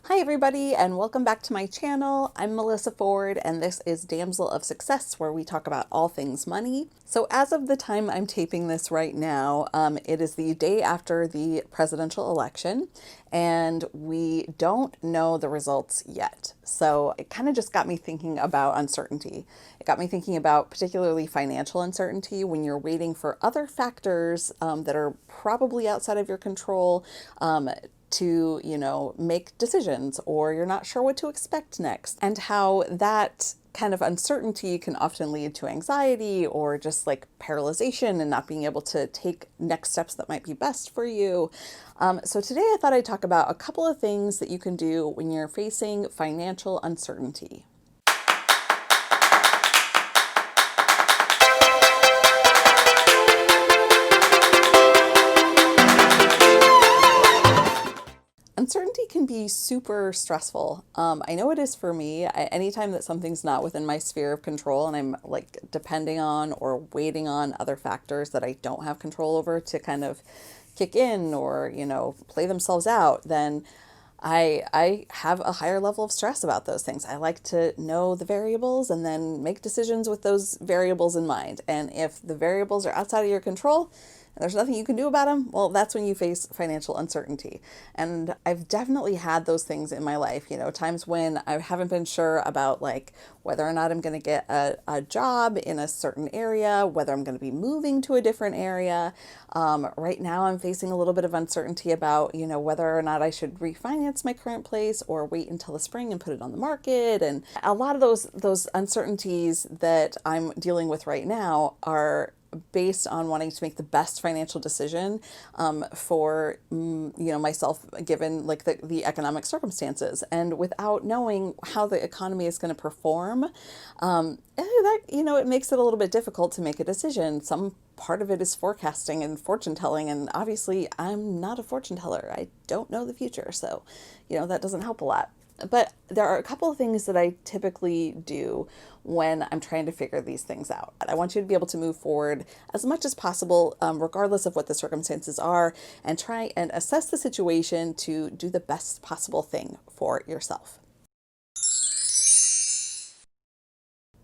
Hi everybody, and welcome back to my channel. I'm Melissa Ford and this is Damsel of Success, where we talk about all things money. So as of the time I'm taping this right now, it is the day after the presidential election and we don't know the results yet. So it kind of just got me thinking about uncertainty. It got me thinking about particularly financial uncertainty when you're waiting for other factors that are probably outside of your control, to, make decisions, or you're not sure what to expect next, and how that kind of uncertainty can often lead to anxiety or just like paralyzation and not being able to take next steps that might be best for you. So today I thought I'd talk about a couple of things that you can do when you're facing financial uncertainty. Uncertainty can be super stressful. I know it is for me. Anytime that something's not within my sphere of control and I'm like depending on or waiting on other factors that I don't have control over to kind of kick in or, play themselves out, then I have a higher level of stress about those things. I like to know the variables and then make decisions with those variables in mind. And if the variables are outside of your control, and there's nothing you can do about them, well, that's when you face financial uncertainty. And I've definitely had those things in my life, times when I haven't been sure about like whether or not I'm going to get a job in a certain area, whether I'm going to be moving to a different area. Right now I'm facing a little bit of uncertainty about, whether or not I should refinance my current place or wait until the spring and put it on the market. And a lot of those uncertainties that I'm dealing with right now are based on wanting to make the best financial decision for myself, given like the economic circumstances, and without knowing how the economy is going to perform, it makes it a little bit difficult to make a decision. Some part of it is forecasting and fortune telling, and obviously I'm not a fortune teller. I don't know the future, so that doesn't help a lot. But there are a couple of things that I typically do when I'm trying to figure these things out. I want you to be able to move forward as much as possible, regardless of what the circumstances are, and try and assess the situation to do the best possible thing for yourself.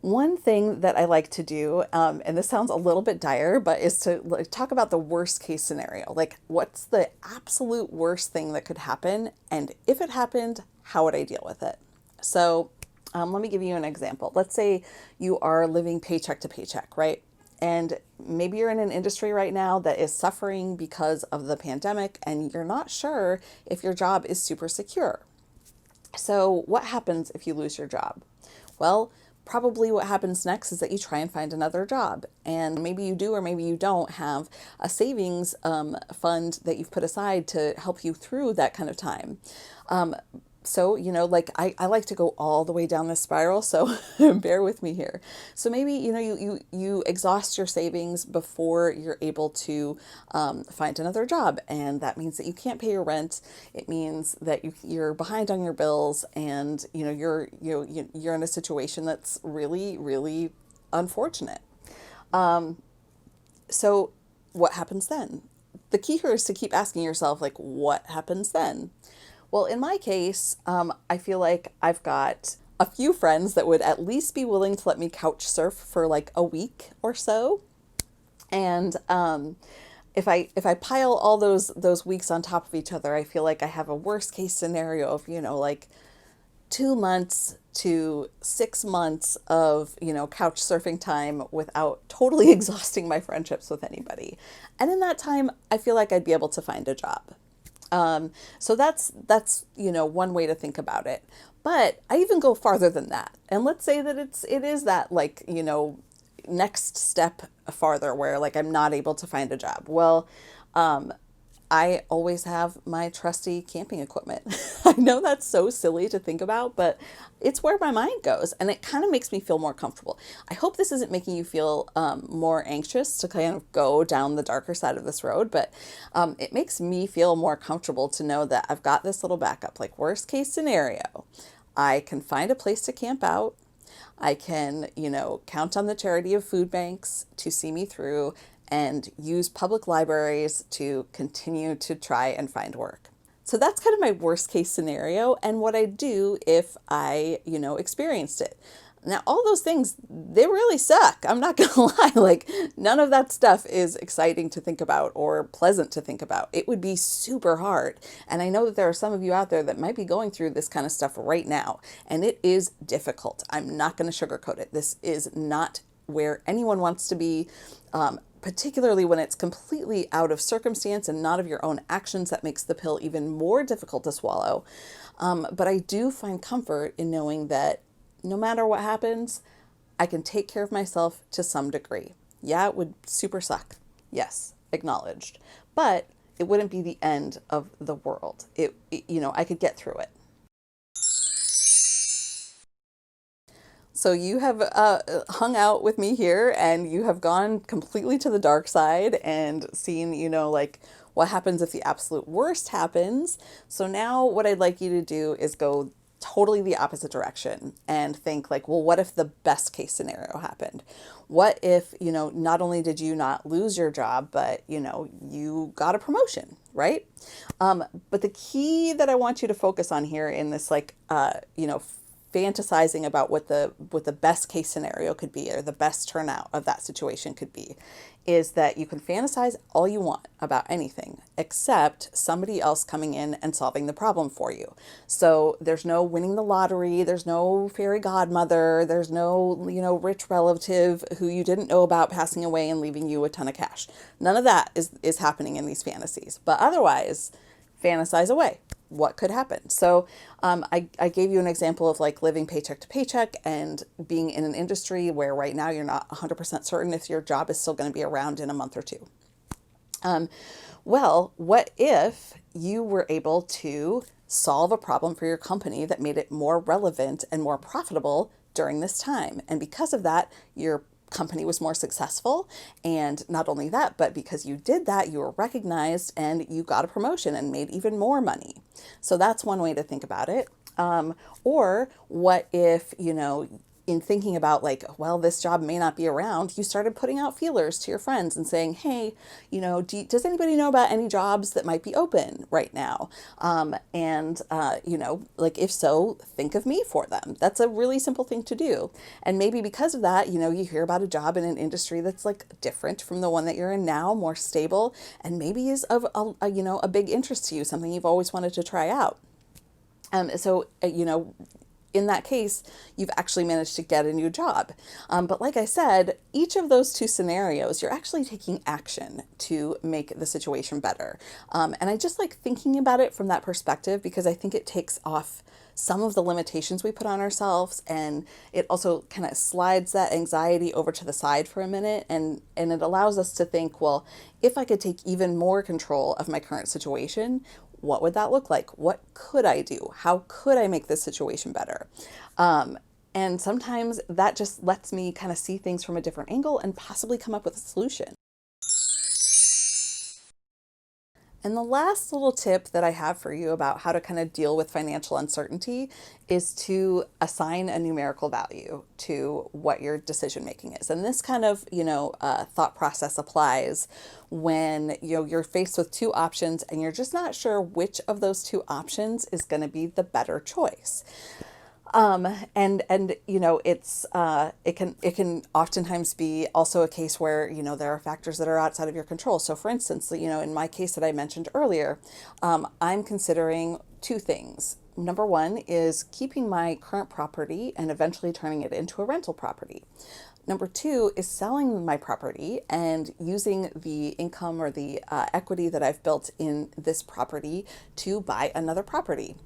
One thing that I like to do, and this sounds a little bit dire, but is to talk about the worst case scenario. Like, what's the absolute worst thing that could happen? And if it happened, how would I deal with it? So let me give you an example. Let's say you are living paycheck to paycheck, right? And maybe you're in an industry right now that is suffering because of the pandemic, and you're not sure if your job is super secure. So what happens if you lose your job? Well, probably what happens next is that you try and find another job. And maybe you do, or maybe you don't have a savings fund that you've put aside to help you through that kind of time. So, like I like to go all the way down this spiral, so bear with me here. So maybe, you exhaust your savings before you're able to find another job. And that means that you can't pay your rent. It means that you're behind on your bills, and, you're in a situation that's really, really unfortunate. So what happens then? The key here is to keep asking yourself, like, what happens then? Well, in my case, I feel like I've got a few friends that would at least be willing to let me couch surf for like a week or so. And if I pile all those weeks on top of each other, I feel like I have a worst case scenario of, like 2 months to 6 months of, couch surfing time without totally exhausting my friendships with anybody. And in that time, I feel like I'd be able to find a job. So that's one way to think about it. But I even go farther than that. And let's say that it is that, like, next step farther where like I'm not able to find a job. Well, I always have my trusty camping equipment. I know that's so silly to think about, but it's where my mind goes, and it kind of makes me feel more comfortable. I hope this isn't making you feel more anxious to kind of go down the darker side of this road, but it makes me feel more comfortable to know that I've got this little backup. Like, worst case scenario, I can find a place to camp out. I can, count on the charity of food banks to see me through, and use public libraries to continue to try and find work. So that's kind of my worst case scenario and what I do if I, experienced it. Now, all those things, they really suck. I'm not going to lie. Like, none of that stuff is exciting to think about or pleasant to think about. It would be super hard. And I know that there are some of you out there that might be going through this kind of stuff right now. And it is difficult. I'm not going to sugarcoat it. This is not where anyone wants to be. Particularly when it's completely out of circumstance and not of your own actions, that makes the pill even more difficult to swallow. But I do find comfort in knowing that no matter what happens, I can take care of myself to some degree. Yeah, it would super suck. Yes, acknowledged. But it wouldn't be the end of the world. I could get through it. So you have hung out with me here and you have gone completely to the dark side and seen, like what happens if the absolute worst happens. So now what I'd like you to do is go totally the opposite direction and think like, well, what if the best case scenario happened? What if, not only did you not lose your job, but, you got a promotion, right? But the key that I want you to focus on here in this, like, fantasizing about what the best case scenario could be or the best turnout of that situation could be is that you can fantasize all you want about anything except somebody else coming in and solving the problem for you. So there's no winning the lottery, there's no fairy godmother, there's no, rich relative who you didn't know about passing away and leaving you a ton of cash. None of that is happening in these fantasies. But otherwise, fantasize away. What could happen? So I gave you an example of like living paycheck to paycheck and being in an industry where right now you're not 100% certain if your job is still going to be around in a month or two. Well, what if you were able to solve a problem for your company that made it more relevant and more profitable during this time? And because of that, your company was more successful. And not only that, but because you did that, you were recognized and you got a promotion and made even more money. So that's one way to think about it. Or what if, in thinking about like, well, this job may not be around, you started putting out feelers to your friends and saying, hey, does anybody know about any jobs that might be open right now? Like if so, think of me for them. That's a really simple thing to do. And maybe because of that, you hear about a job in an industry that's like different from the one that you're in now, more stable, and maybe is of a big interest to you, something you've always wanted to try out. In that case, you've actually managed to get a new job. But like I said, each of those two scenarios, you're actually taking action to make the situation better. And I just like thinking about it from that perspective because I think it takes off some of the limitations we put on ourselves, and it also kind of slides that anxiety over to the side for a minute, and it allows us to think, well, if I could take even more control of my current situation, what would that look like? What could I do? How could I make this situation better? And sometimes that just lets me kind of see things from a different angle and possibly come up with a solution. And the last little tip that I have for you about how to kind of deal with financial uncertainty is to assign a numerical value to what your decision making is. And this kind of, thought process applies when you're faced with two options and you're just not sure which of those two options is going to be the better choice. It can oftentimes be also a case where, there are factors that are outside of your control. So for instance, in my case that I mentioned earlier, I'm considering two things. Number one is keeping my current property and eventually turning it into a rental property. Number two is selling my property and using the income or the equity that I've built in this property to buy another property.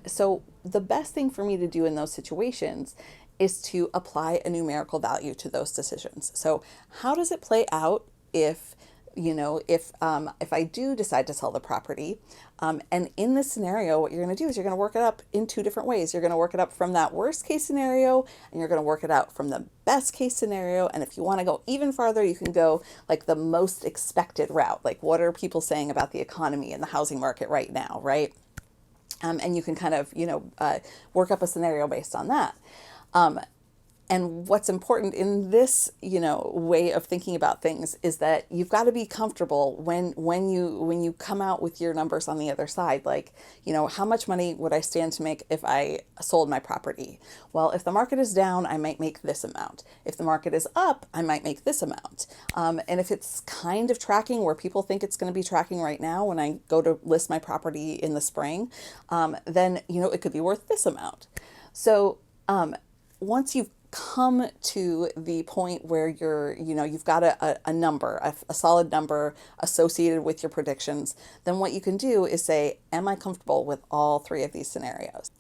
So the best thing for me to do in those situations is to apply a numerical value to those decisions. So how does it play out if I do decide to sell the property? And in this scenario, what you're going to do is you're going to work it up in two different ways. You're going to work it up from that worst case scenario, and you're going to work it out from the best case scenario. And if you want to go even farther, you can go like the most expected route. Like, what are people saying about the economy and the housing market right now, right? And you can kind of, work up a scenario based on that. And what's important in this, way of thinking about things is that you've got to be comfortable when you come out with your numbers on the other side. Like, how much money would I stand to make if I sold my property? Well, if the market is down, I might make this amount. If the market is up, I might make this amount. And if it's kind of tracking where people think it's going to be tracking right now when I go to list my property in the spring, then, it could be worth this amount. So once you've come to the point where you've got a number, a solid number associated with your predictions, then what you can do is say, am I comfortable with all three of these scenarios?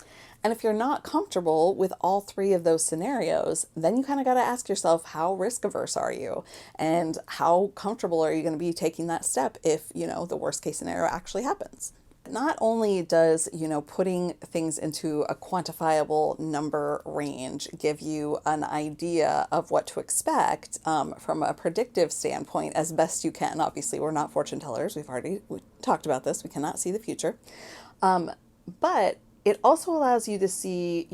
And if you're not comfortable with all three of those scenarios, then you kind of got to ask yourself, how risk averse are you? And how comfortable are you going to be taking that step if, the worst case scenario actually happens? Not only does, putting things into a quantifiable number range give you an idea of what to expect from a predictive standpoint as best you can. Obviously, we're not fortune tellers. We talked about this. We cannot see the future. But it also allows you to see,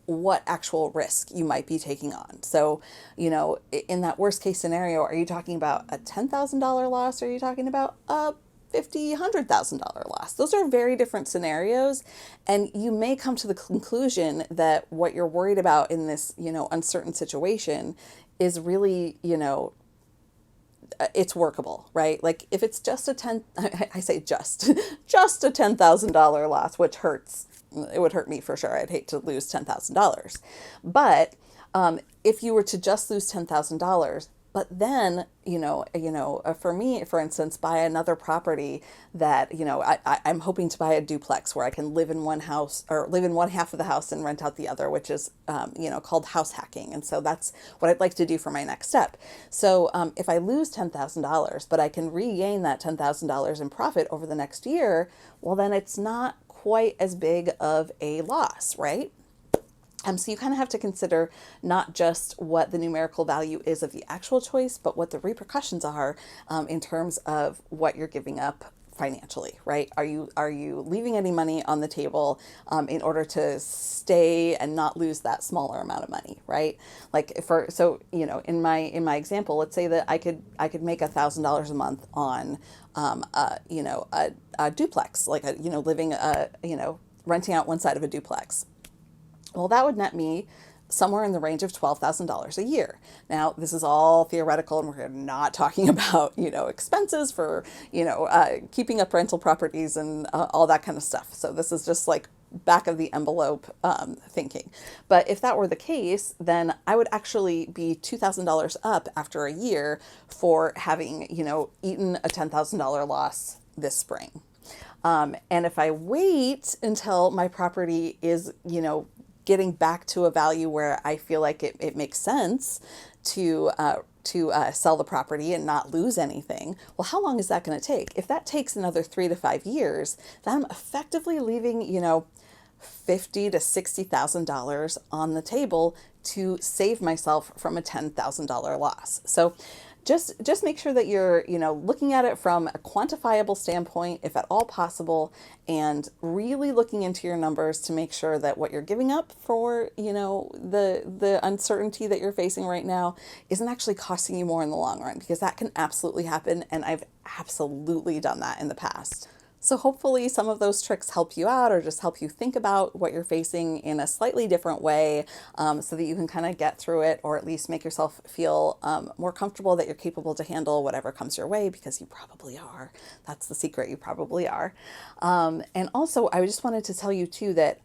what actual risk you might be taking on. So, in that worst case scenario, are you talking about a $10,000 loss, or are you talking about a $100,000 loss? Those are very different scenarios, and you may come to the conclusion that what you're worried about in this, uncertain situation is really, it's workable, right? Like if it's just I say just a $10,000 loss, which hurts. It would hurt me for sure. I'd hate to lose $10,000. But if you were to just lose $10,000, but then, for me, for instance, buy another property that, I'm hoping to buy a duplex where I can live in one house, or live in one half of the house and rent out the other, which is, called house hacking. And so that's what I'd like to do for my next step. So if I lose $10,000, but I can regain that $10,000 in profit over the next year, well, then it's not quite as big of a loss, right? So you kind of have to consider not just what the numerical value is of the actual choice, but what the repercussions are in terms of what you're giving up financially, right? Are you leaving any money on the table in order to stay and not lose that smaller amount of money, right? Like in my example, let's say that I could make $1,000 a month on a duplex, like living renting out one side of a duplex. Well, that would net me somewhere in the range of $12,000 a year. Now, this is all theoretical, and we're not talking about, expenses for, keeping up rental properties and all that kind of stuff. So this is just like back of the envelope thinking. But if that were the case, then I would actually be $2,000 up after a year for having, eaten a $10,000 loss this spring. And if I wait until my property is, getting back to a value where I feel like it makes sense to sell the property and not lose anything, well, how long is that going to take? If that takes another 3 to 5 years, then I'm effectively leaving, $50,000 to $60,000 on the table to save myself from a $10,000 loss. So just make sure that you're, looking at it from a quantifiable standpoint, if at all possible, and really looking into your numbers to make sure that what you're giving up for, the uncertainty that you're facing right now isn't actually costing you more in the long run, because that can absolutely happen. And I've absolutely done that in the past. So hopefully some of those tricks help you out, or just help you think about what you're facing in a slightly different way, so that you can kind of get through it, or at least make yourself feel more comfortable that you're capable to handle whatever comes your way, because you probably are. That's the secret. You probably are. And also, I just wanted to tell you too that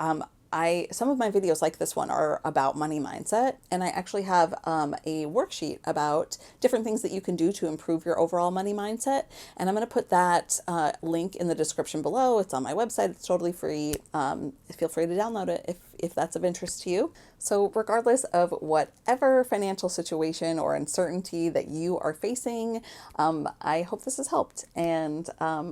some of my videos like this one are about money mindset, and I actually have a worksheet about different things that you can do to improve your overall money mindset, and I'm going to put that link in the description below. It's on my website. It's totally free. Feel free to download it if that's of interest to you. So regardless of whatever financial situation or uncertainty that you are facing, I hope this has helped. And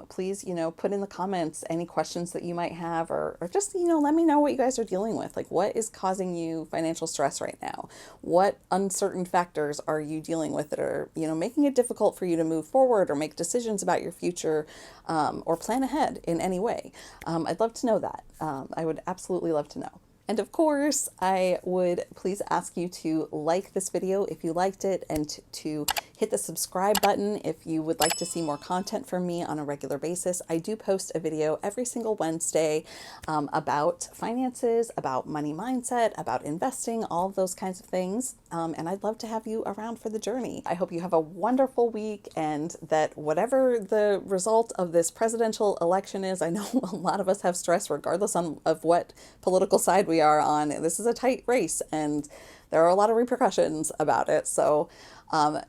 please, put in the comments any questions that you might have, or just, let me know what you guys are dealing with. Like, what is causing you financial stress right now? What uncertain factors are you dealing with that are, making it difficult for you to move forward or make decisions about your future, or plan ahead in any way? I'd love to know that. I would absolutely love to know. And of course, I would please ask you to like this video if you liked it, and to hit the subscribe button if you would like to see more content from me on a regular basis. I do post a video every single Wednesday about finances, about money mindset, about investing, all of those kinds of things. And I'd love to have you around for the journey. I hope you have a wonderful week, and that whatever the result of this presidential election is, I know a lot of us have stress regardless of what political side we are on. This is a tight race and there are a lot of repercussions about it. So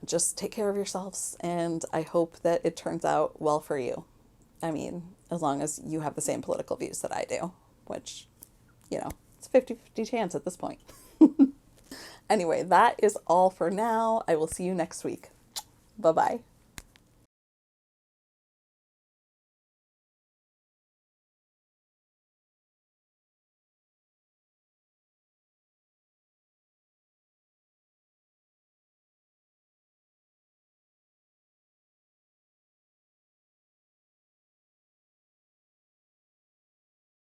just take care of yourselves, and I hope that it turns out well for you. I mean, as long as you have the same political views that I do, which, it's a 50-50 chance at this point. Anyway, that is all for now. I will see you next week. Bye-bye.